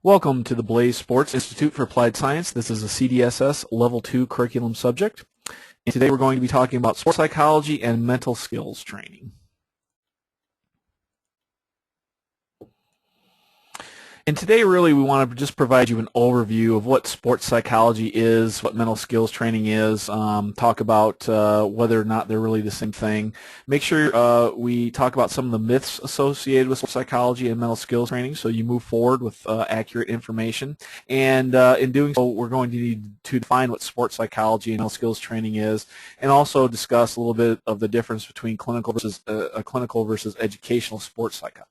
Welcome to the BlazeSports Institute for Applied Science. This is a CDSS Level 2 curriculum subject. And today we're going to be talking about sports psychology and mental skills training. And today really we want to just provide you an overview of what sports psychology is, what mental skills training is, talk about whether or not they're really the same thing. Make sure we talk about some of the myths associated with sports psychology and mental skills training so you move forward with accurate information. And in doing so, we're going to need to define what sports psychology and mental skills training is, and also discuss a little bit of the difference between clinical versus educational sports psychology.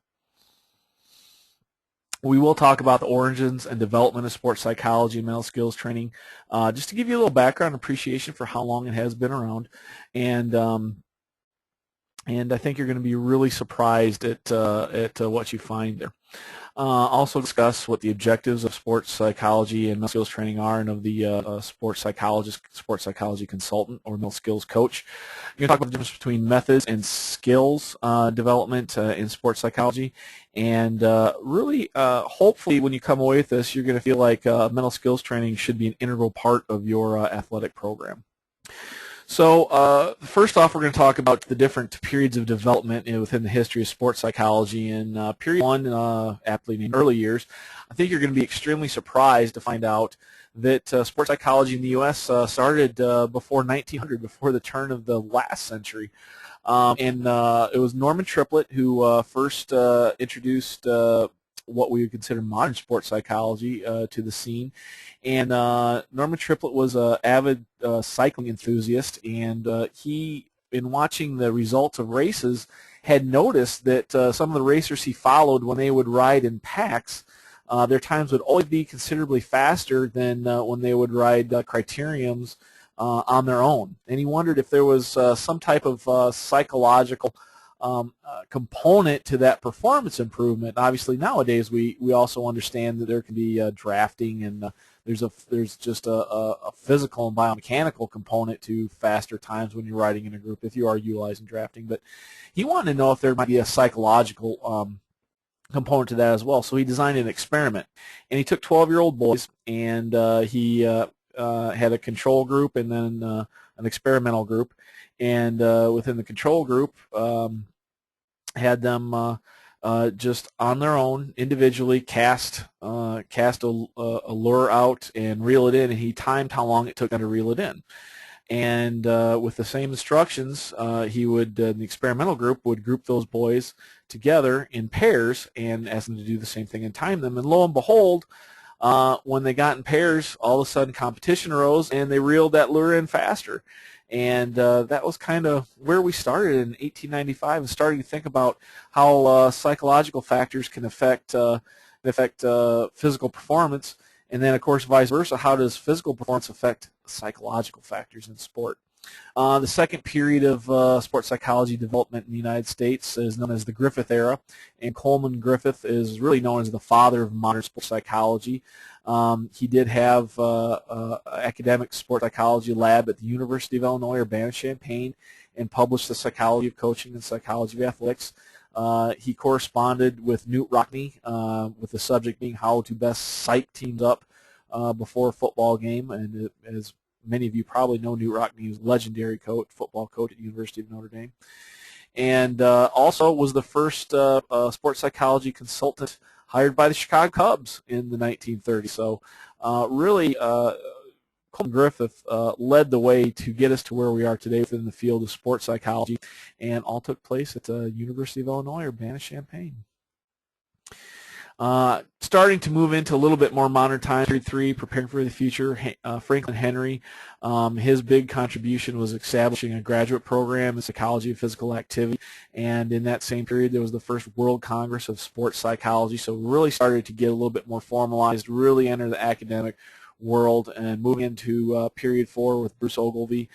We will talk about the origins and development of sports psychology and mental skills training, just to give you a little background appreciation for how long it has been around, and I think you're going to be really surprised at what you find there. Also discuss what the objectives of sports psychology and mental skills training are, and of the sports psychologist, sports psychology consultant, or mental skills coach. You're going to talk about the difference between methods and skills development in sports psychology, and really, hopefully, when you come away with this, you're going to feel like mental skills training should be an integral part of your athletic program. So first off, we're going to talk about the different periods of development within the history of sports psychology. In period one, aptly named early years, I think you're going to be extremely surprised to find out that sports psychology in the U.S. started before 1900, before the turn of the last century. And it was Norman Triplett who first introduced what we would consider modern sports psychology to the scene. And Norman Triplett was an avid cycling enthusiast, and he, in watching the results of races, had noticed that some of the racers he followed, when they would ride in packs, their times would always be considerably faster than when they would ride criteriums on their own. And he wondered if there was some type of psychological component to that performance improvement. Obviously, nowadays we also understand that there can be drafting, and there's just a physical and biomechanical component to faster times when you're riding in a group if you are utilizing drafting. But he wanted to know if there might be a psychological component to that as well. So he designed an experiment, and he took 12-year-old boys, and he had a control group and then an experimental group. And within the control group, had them just on their own, individually cast a lure out and reel it in, and he timed how long it took them to reel it in. And with the same instructions, he would, the experimental group would group those boys together in pairs and ask them to do the same thing and time them. And lo and behold, when they got in pairs, all of a sudden competition arose, and they reeled that lure in faster. And that was kind of where we started in 1895, and starting to think about how psychological factors can affect physical performance, and then, of course, vice versa. How does physical performance affect psychological factors in sport? The second period of sports psychology development in the United States is known as the Griffith era, and Coleman Griffith is really known as the father of modern sports psychology. He did have an academic sports psychology lab at the University of Illinois, Urbana-Champaign, and published The Psychology of Coaching and Psychology of Athletics. He corresponded with Knute Rockne, with the subject being how to best psych teams up before a football game. And as many of you probably know, Knute Rockne was a legendary football coach at the University of Notre Dame. And also was the first sports psychology consultant hired by the Chicago Cubs in the 1930s. So really, Coleman Griffith led the way to get us to where we are today within the field of sports psychology, and all took place at the University of Illinois, Urbana-Champaign. Starting to move into a little bit more modern times, period 3, preparing for the future, Franklin Henry, his big contribution was establishing a graduate program in psychology of physical activity, and in that same period there was the first World Congress of Sports Psychology, so really started to get a little bit more formalized, really enter the academic world. And moving into period 4 with Bruce Ogilvie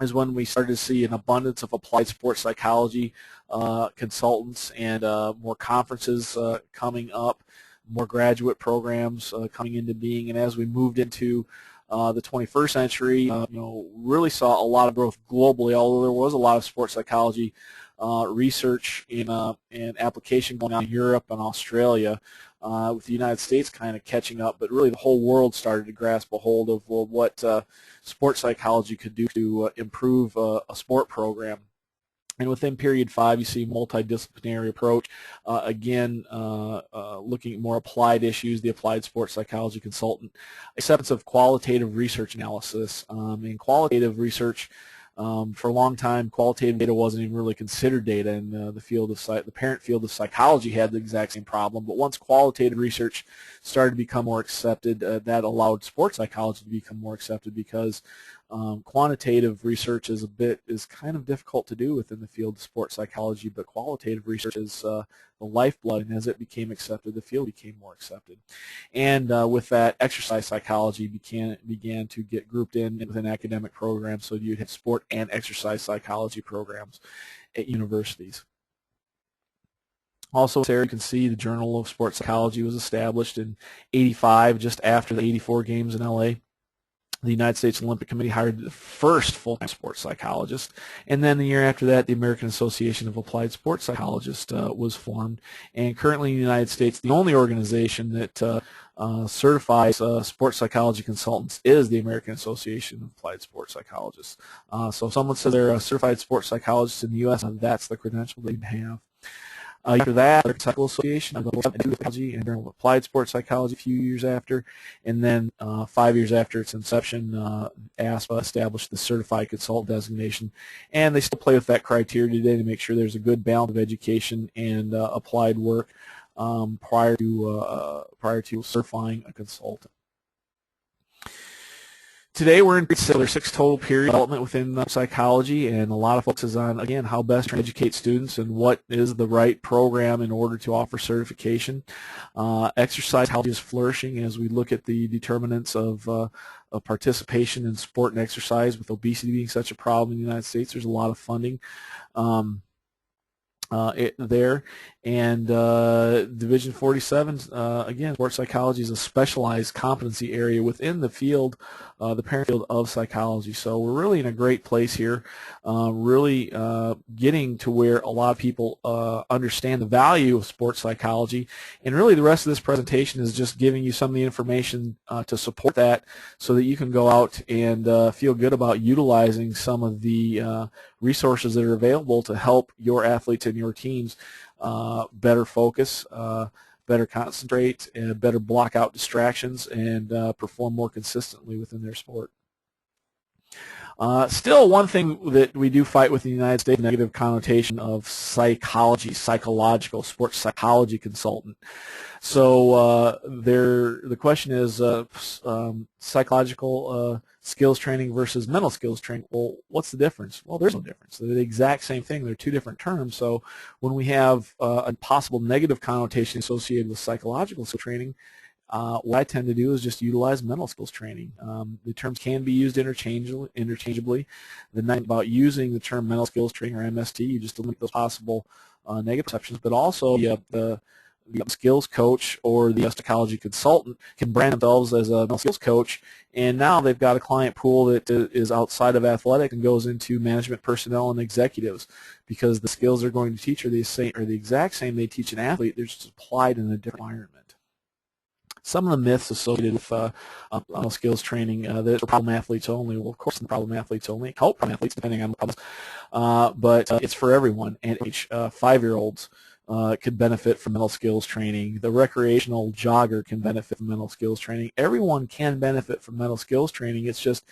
is when we started to see an abundance of applied sports psychology consultants, and more conferences coming up, more graduate programs coming into being. And as we moved into the 21st century, really saw a lot of growth globally, although there was a lot of sports psychology research and application going on in Europe and Australia, with the United States kind of catching up, but really the whole world started to grasp a hold of, well, what sports psychology could do to improve a sport program. And within period 5, you see multidisciplinary approach, again, looking at more applied issues, the applied sports psychology consultant, acceptance of qualitative research analysis. In qualitative research, for a long time, qualitative data wasn't even really considered data in the field of the parent field of psychology had the exact same problem. But once qualitative research started to become more accepted, that allowed sports psychology to become more accepted, because quantitative research is kind of difficult to do within the field of sports psychology, but qualitative research is the lifeblood, and as it became accepted, the field became more accepted. And with that, exercise psychology began to get grouped in within academic programs, so you'd have sport and exercise psychology programs at universities. Also, there you can see the Journal of Sports Psychology was established in '85, just after the '84 games in LA. The United States Olympic Committee hired the first full-time sports psychologist, and then the year after that, the American Association of Applied Sports Psychologists was formed. And currently in the United States, the only organization that certifies sports psychology consultants is the American Association of Applied Sports Psychologists. So if someone says they're a certified sports psychologist in the U.S., that's the credential they have. After that, the Psychological Association of Psychology and Journal of Applied Sports Psychology a few years after, and then 5 years after its inception, ASPA established the Certified Consultant designation, and they still play with that criteria today to make sure there's a good balance of education and applied work prior to certifying a consultant. Today we're in there's 6 total period development within psychology, and a lot of focus is on, again, how best to educate students and what is the right program in order to offer certification. Exercise psychology is flourishing as we look at the determinants of participation in sport and exercise. With obesity being such a problem in the United States, there's a lot of funding there. And Division 47, again, sports psychology is a specialized competency area within the field, the parent field of psychology. So we're really in a great place here, really getting to where a lot of people understand the value of sports psychology. And really the rest of this presentation is just giving you some of the information to support that, so that you can go out and feel good about utilizing some of the resources that are available to help your athletes and your teams better focus, better concentrate, and better block out distractions, and perform more consistently within their sport. Still, one thing that we do fight with in the United States, negative connotation of psychological sports psychology consultant. So the question is psychological skills training versus mental skills training. Well, what's the difference? Well, there's no difference. They're the exact same thing. They're 2 different terms. So when we have a possible negative connotation associated with psychological skills training, what I tend to do is just utilize mental skills training. The terms can be used interchangeably. The nice about using the term mental skills training, or MST, you just eliminate those possible negative perceptions, but also the skills coach or the psychology consultant can brand themselves as a mental skills coach, and now they've got a client pool that is outside of athletics and goes into management personnel and executives, because the skills they're going to teach are the exact same they teach an athlete. They're just applied in a different environment. Some of the myths associated with mental skills training that are problem athletes only. Well, of course, the problem athletes only help problem athletes depending on the problems, but it's for everyone. And 5-year-olds could benefit from mental skills training. The recreational jogger can benefit from mental skills training. Everyone can benefit from mental skills training. It's just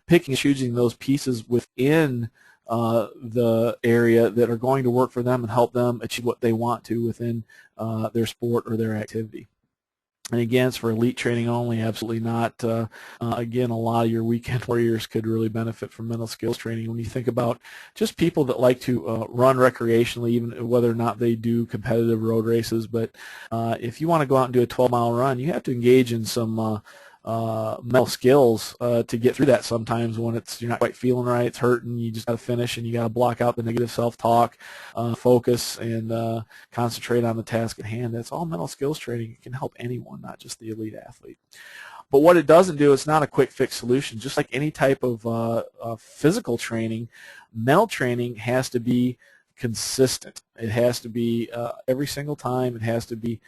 picking and choosing those pieces within the area that are going to work for them and help them achieve what they want to within their sport or their activity. And again, it's for elite training only, absolutely not. Again, a lot of your weekend warriors could really benefit from mental skills training. When you think about just people that like to run recreationally, even whether or not they do competitive road races, but if you want to go out and do a 12-mile run, you have to engage in some mental skills to get through that sometimes when you're not quite feeling right, it's hurting, you just got to finish, and you got to block out the negative self-talk, focus, and concentrate on the task at hand. That's all mental skills training. It can help anyone, not just the elite athlete. But what it doesn't do, it's not a quick fix solution. Just like any type of physical training, mental training has to be consistent. It has to be every single time. It has to be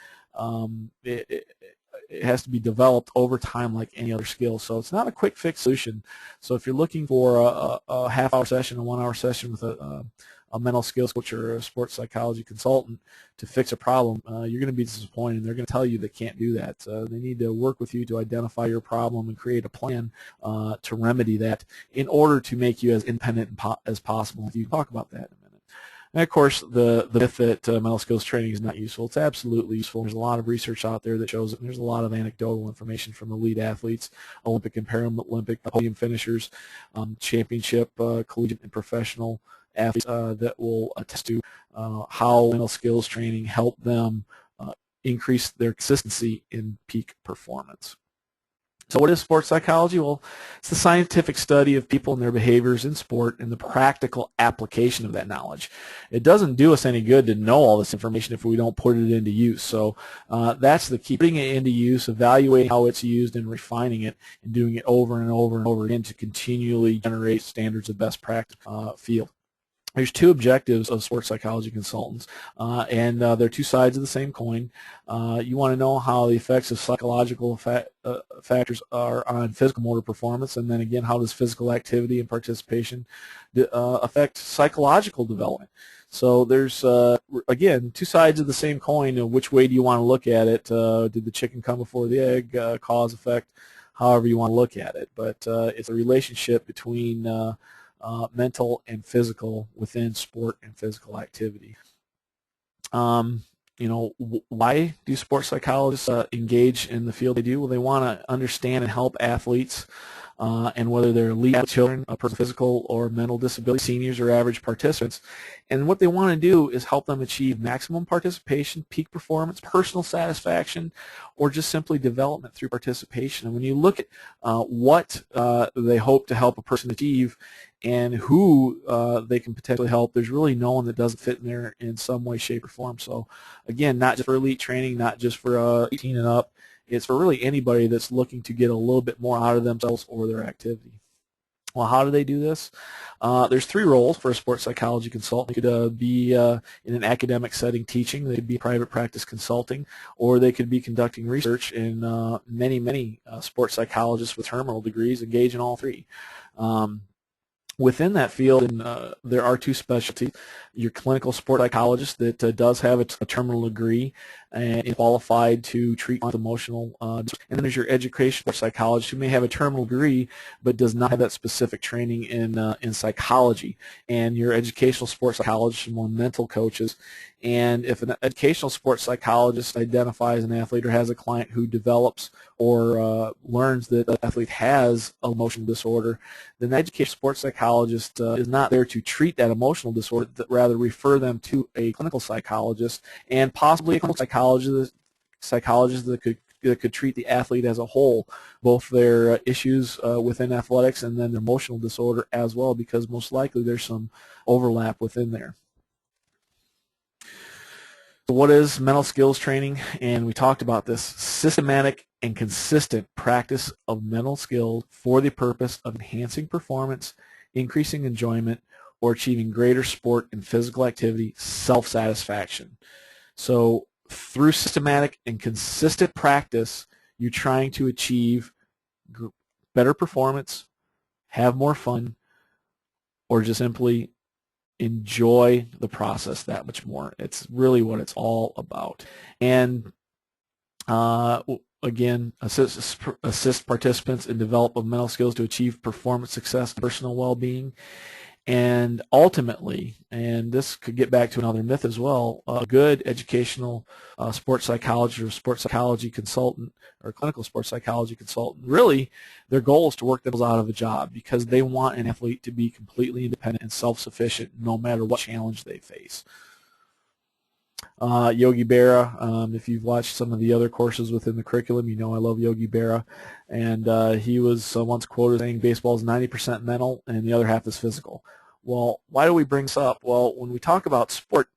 it has to be developed over time like any other skill. So it's not a quick fix solution. So if you're looking for a half-hour session, a 1-hour session with a mental skills coach or a sports psychology consultant to fix a problem, you're going to be disappointed. They're going to tell you they can't do that. They need to work with you to identify your problem and create a plan to remedy that in order to make you as independent as possible. You talk about that in a minute. And of course, the myth that mental skills training is not useful. It's absolutely useful. There's a lot of research out there that shows it. And there's a lot of anecdotal information from elite athletes, Olympic and Paralympic podium finishers, championship, collegiate, and professional athletes that will attest to how mental skills training helped them increase their consistency in peak performance. So what is sports psychology? Well, it's the scientific study of people and their behaviors in sport and the practical application of that knowledge. It doesn't do us any good to know all this information if we don't put it into use. So that's the key, putting it into use, evaluating how it's used and refining it and doing it over and over and over again to continually generate standards of best practice field. There's two objectives of sports psychology consultants, and they're two sides of the same coin. You want to know how the effects of psychological factors are on physical motor performance, and then again, how does physical activity and participation affect psychological development? So there's, again, two sides of the same coin. Which way do you want to look at it? Did the chicken come before the egg, cause, effect, however you want to look at it. But it's a relationship between mental and physical within sport and physical activity. Why do sports psychologists engage in the field they do? Well, they want to understand and help athletes, and whether they're elite children, a person with physical or mental disability, seniors or average participants. And what they want to do is help them achieve maximum participation, peak performance, personal satisfaction, or just simply development through participation. And when you look at what they hope to help a person achieve and who they can potentially help, there's really no one that doesn't fit in there in some way, shape, or form. So again, not just for elite training, not just for 18 and up, it's for really anybody that's looking to get a little bit more out of themselves or their activity. Well, how do they do this? There's three roles for a sports psychology consultant. They could be in an academic setting teaching, they could be private practice consulting, or they could be conducting research. And many sports psychologists with terminal degrees engage in all three. Within that field, there are two specialties. Your clinical sport psychologist that does have a terminal degree and is qualified to treat emotional, and then there's your educational psychologist who may have a terminal degree but does not have that specific training in psychology. And your educational sports psychologists are more mental coaches. And if an educational sports psychologist identifies an athlete or has a client who develops or learns that the athlete has an emotional disorder, then the educational sports psychologist is not there to treat that emotional disorder, but rather refer them to a clinical psychologist and possibly a clinical psychologist that could treat the athlete as a whole, both their issues within athletics and then their emotional disorder as well, because most likely there's some overlap within there. What is mental skills training? And we talked about this: systematic and consistent practice of mental skills for the purpose of enhancing performance, increasing enjoyment, or achieving greater sport and physical activity self-satisfaction. So through systematic and consistent practice, you're trying to achieve better performance, have more fun, or just simply enjoy the process that much more. It's really what it's all about. And again, assist participants in development of mental skills to achieve performance success, personal well-being, and ultimately, and this could get back to another myth as well, a good educational sports psychologist or sports psychology consultant or clinical sports psychology consultant, really their goal is to work themselves out of a job because they want an athlete to be completely independent and self-sufficient no matter what challenge they face. Yogi Berra, if you've watched some of the other courses within the curriculum, you know I love Yogi Berra, and he was once quoted saying baseball is 90% mental and the other half is physical. Well, why do we bring this up? Well, when we talk about sport,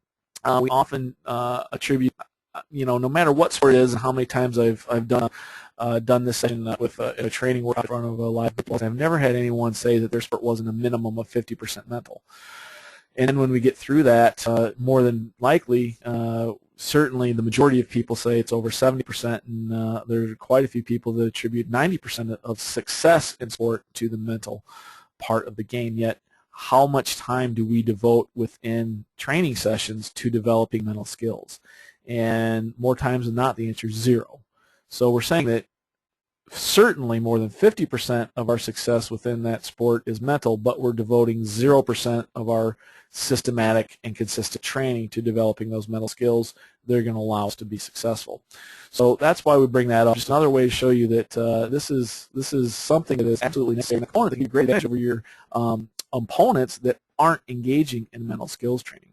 we often attribute, no matter what sport it is and how many times I've done this session with a training work in front of a live people, I've never had anyone say that their sport wasn't a minimum of 50% mental. And then when we get through that, more than likely, certainly the majority of people say it's over 70%, and there are quite a few people that attribute 90% of success in sport to the mental part of the game. Yet, how much time do we devote within training sessions to developing mental skills? And more times than not, the answer is zero. So we're saying that certainly more than 50% of our success within that sport is mental, but we're devoting 0% of our systematic and consistent training to developing those mental skills that are going to allow us to be successful. So that's why we bring that up. Just another way to show you that this is something that is absolutely necessary in the corner that can give great advantage over your opponents that aren't engaging in mental skills training.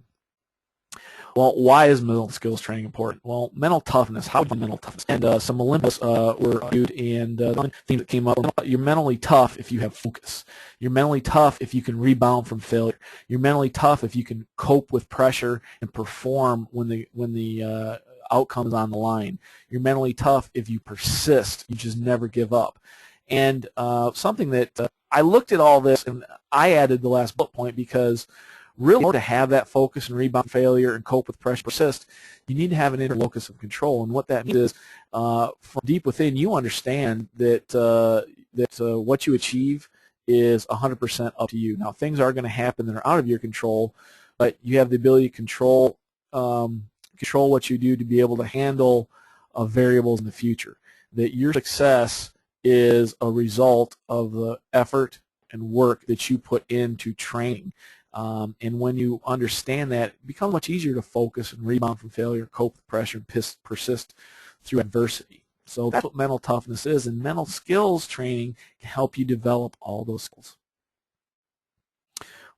Well, why is mental skills training important? Well, mental toughness. How do you mental toughness? And some Olympics were argued, and the theme that came up: you're mentally tough if you have focus. You're mentally tough if you can rebound from failure. You're mentally tough if you can cope with pressure and perform when the outcome is on the line. You're mentally tough if you persist. You just never give up. And something that I looked at all this, and I added the last bullet point because really, in order to have that focus and rebound failure and cope with pressure, persist, you need to have an inner locus of control. And what that means is, from deep within, you understand that what you achieve is 100% up to you. Now, things are going to happen that are out of your control, but you have the ability to control what you do to be able to handle variables in the future. That your success is a result of the effort and work that you put into training. And when you understand that, it becomes much easier to focus and rebound from failure, cope with pressure, and persist through adversity. So that's what mental toughness is, and mental skills training can help you develop all those skills.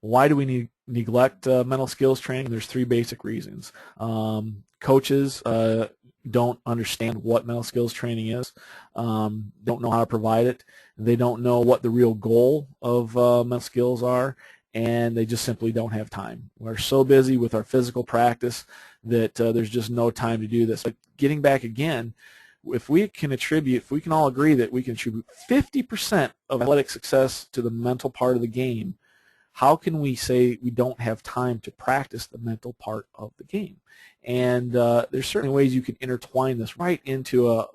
Why do we neglect mental skills training? There's three basic reasons. Coaches don't understand what mental skills training is, don't know how to provide it, they don't know what the real goal of mental skills are, and they just simply don't have time. We're so busy with our physical practice that there's just no time to do this. But getting back again, if we can all agree that we can attribute 50% of athletic success to the mental part of the game, how can we say we don't have time to practice the mental part of the game? And there's certainly ways you can intertwine this right into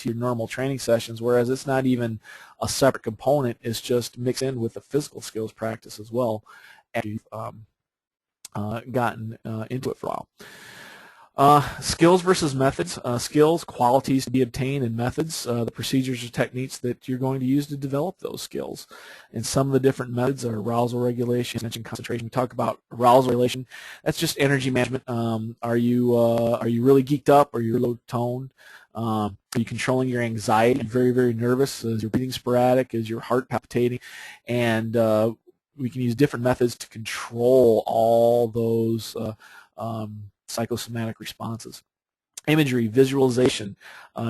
your normal training sessions, whereas it's not even a separate component. It's just mixed in with the physical skills practice as well after you've gotten into it for a while. Skills versus methods. Skills, qualities to be obtained, and methods, the procedures or techniques that you're going to use to develop those skills. And some of the different methods are arousal regulation, attention, concentration. We talk about arousal regulation. That's just energy management. Are you really geeked up? Are you low toned? Are you controlling your anxiety? Very, very nervous? Is your breathing sporadic? Is your heart palpitating? And we can use different methods to control all those psychosomatic responses. Imagery, visualization,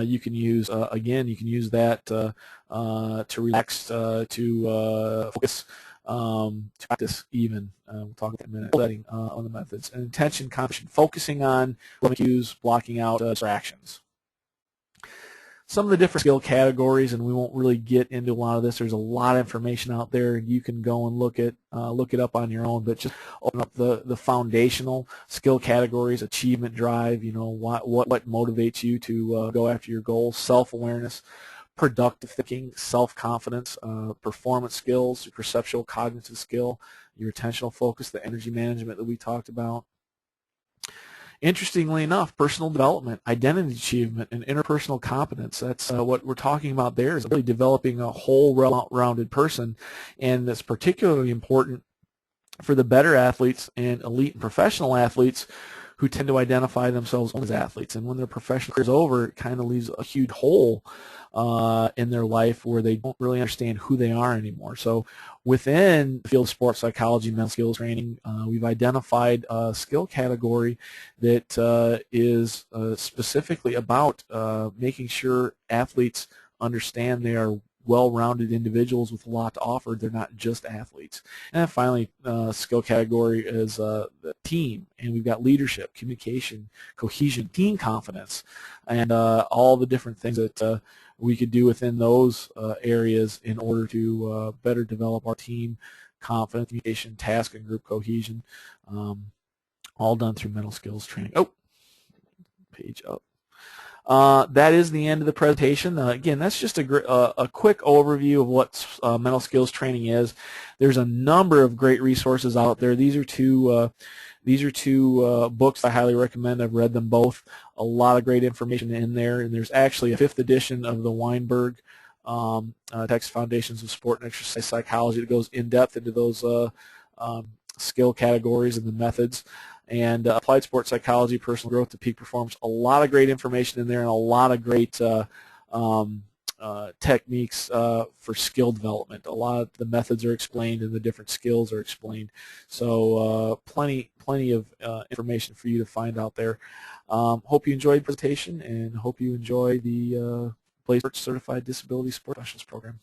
you can use, again, you can use that to relax, to focus, to practice even. We'll talk about that in a minute. Setting on the methods. And attention, concentration, focusing on cues, blocking out distractions. Some of the different skill categories, and we won't really get into a lot of this. There's a lot of information out there, and you can go and look it up on your own. But just open up the foundational skill categories: achievement, drive. You know, what motivates you to go after your goals. Self-awareness, productive thinking, self-confidence, performance skills, your perceptual cognitive skill, your attentional focus, the energy management that we talked about. Interestingly enough, personal development, identity achievement, and interpersonal competence, that's what we're talking about there, is really developing a whole rounded person, and that's particularly important for the better athletes and elite and professional athletes who tend to identify themselves as athletes. And when their professional career is over, it kind of leaves a huge hole in their life where they don't really understand who they are anymore. So within the field of sports psychology, mental skills training, we've identified a skill category that is specifically about making sure athletes understand they are well-rounded individuals with a lot to offer. They're not just athletes. And then finally, skill category is the team, and we've got leadership, communication, cohesion, team confidence, and all the different things that we could do within those areas in order to better develop our team confidence, communication, task, and group cohesion, all done through mental skills training. Oh, page up. That is the end of the presentation. Again, that's just a quick overview of what mental skills training is. There's a number of great resources out there. These are two books I highly recommend. I've read them both. A lot of great information in there, and there's actually a 5th edition of the Weinberg Texas Foundations of Sport and Exercise Psychology that goes in depth into those skill categories and the methods. And applied sports psychology, personal growth to peak performance. A lot of great information in there, and a lot of great techniques for skill development. A lot of the methods are explained, and the different skills are explained. So plenty of information for you to find out there. Hope you enjoyed the presentation, and hope you enjoy the BlazeSports Certified Disability Sport Specialist Program.